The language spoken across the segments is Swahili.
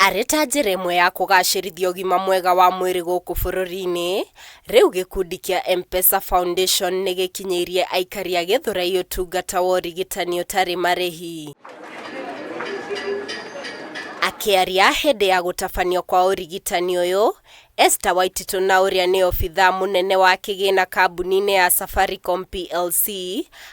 Areta njĩra ĩmwe ya kũgacĩrithia ũgima mwega wa mwĩrĩ gũkũ bũrũri-inĩ, rĩu gĩkundi kĩa MPESA Foundation nĩ gĩkinyĩirie aikari a Githurai ũtungata wa ũrigitani ũtarĩ marĩhi. Akĩaria hĩndĩ ya gũtabanio kwa ũrigitani ũyũ, Esther Waititu na ũrĩa nĩ obitha mũnene wa kĩgĩna kambuni-inĩ ya Safaricom PLC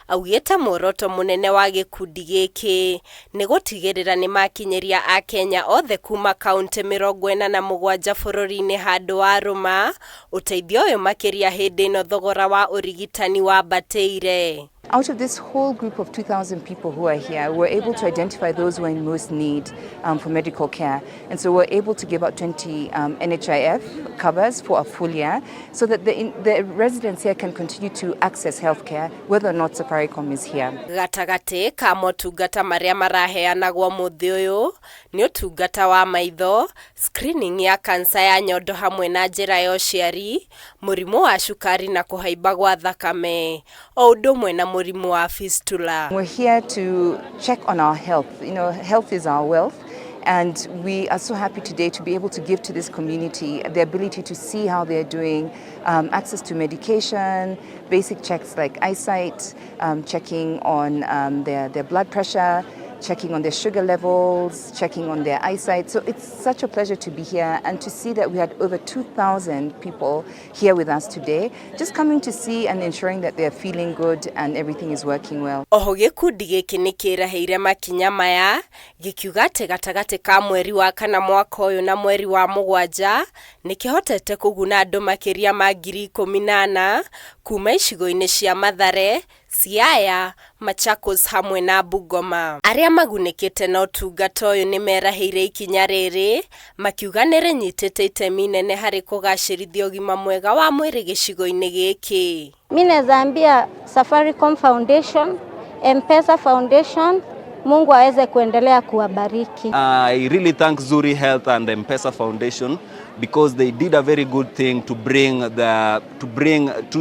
augĩte muoroto mũnene wa gĩkundi gĩkĩ nĩ gũtigĩrĩra nĩ makinyĩria a Kenya othe kuma kaunti 47 bũrũri-inĩ handũ wa rũma, ũteithio ũyũ makĩria hĩndĩ ĩno thogora wa ũrigitani wambatĩire. Out of this whole group of 2,000 people who are here, we're able to identify those who are in most need for medical care. And so we're able to give out 20 NHIF covers for a full year so that the residents here can continue to access healthcare whether or not Safaricom is here. Gatagati ka motungata marĩa maraheanagwo mũthĩ ũyũ nĩ ũtungata wa maitho, screening ya kansa ya nyondo hamwe na njĩra ya ũciari, mũrimũ wa cukari na kũhaimba gwa thakame, o ũndũ ũmwe na mũrimũ wa fistula. We're here to check on our health. You know, health is our wealth. And we are so happy today to be able to give to this community the ability to see how they're doing, access to medication, basic checks like eyesight, checking on their blood pressure, checking on their sugar levels, checking on their eyesight. So it's such a pleasure to be here and to see that we had over 2,000 people here with us today, just coming to see and ensuring that they're feeling good and everything is working well. Oho gĩkundi gĩkĩ nĩ kĩraheire makinya maya, gĩkiuga atĩ gatagatĩ ka mweri wa kana mwaka ũyũ na mweri wa mũgwanja, nĩ kĩhotete kũguna andũ makĩria ma 14,000 kuma icigo-inĩ cia Mathare, Siaya, Machakos hamwe na Bungoma. Arĩa magunĩkĩte na ũtungata ũyũ nĩ meraheire ikinya rĩrĩ, makiuga nĩ rĩnyitĩte itemi inene harĩ kũgacĩrithia ũgima mwega wa mwĩrĩ gĩcigo-inĩ gĩkĩ. Mimi nazaambia Safaricom Foundation, MPESA Foundation, Mungu aweze kuendelea kuwabariki. I really thank Zuri Health and MPESA Foundation because they did a very good thing to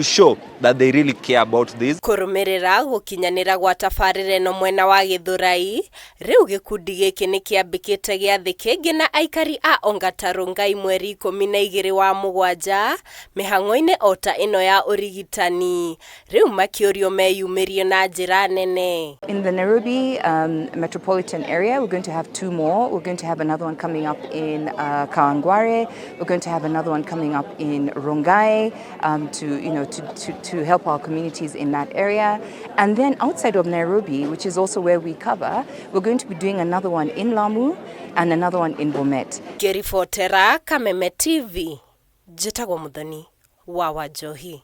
show that they really care about this. Kũrũmĩrĩra gũkinyanĩra gwa tabarĩra ĩno mwena wa Githurai, rĩu gĩkundi gĩkĩ nĩ kĩambĩkĩte gĩathĩ kĩngĩ na aikari a Ongata Rongai mweri 12 wa mũgwanja, mĩhang'o-inĩ ota ĩno ya ũrigitani, rĩu makĩũrio meyumĩrie na njĩra nene. In the Nairobi metropolitan area, we're going to have 2 more. We're going to have another one coming up in Kawangware. We're going to have another one coming up in Rongai to help our communities in that area. And then outside of Nairobi, which is also where we cover, we're going to be doing another one in Lamu and another one in Bomet. Ngĩribotera Kameme TV, njĩtagwo Mũthoni wa Wanjohi.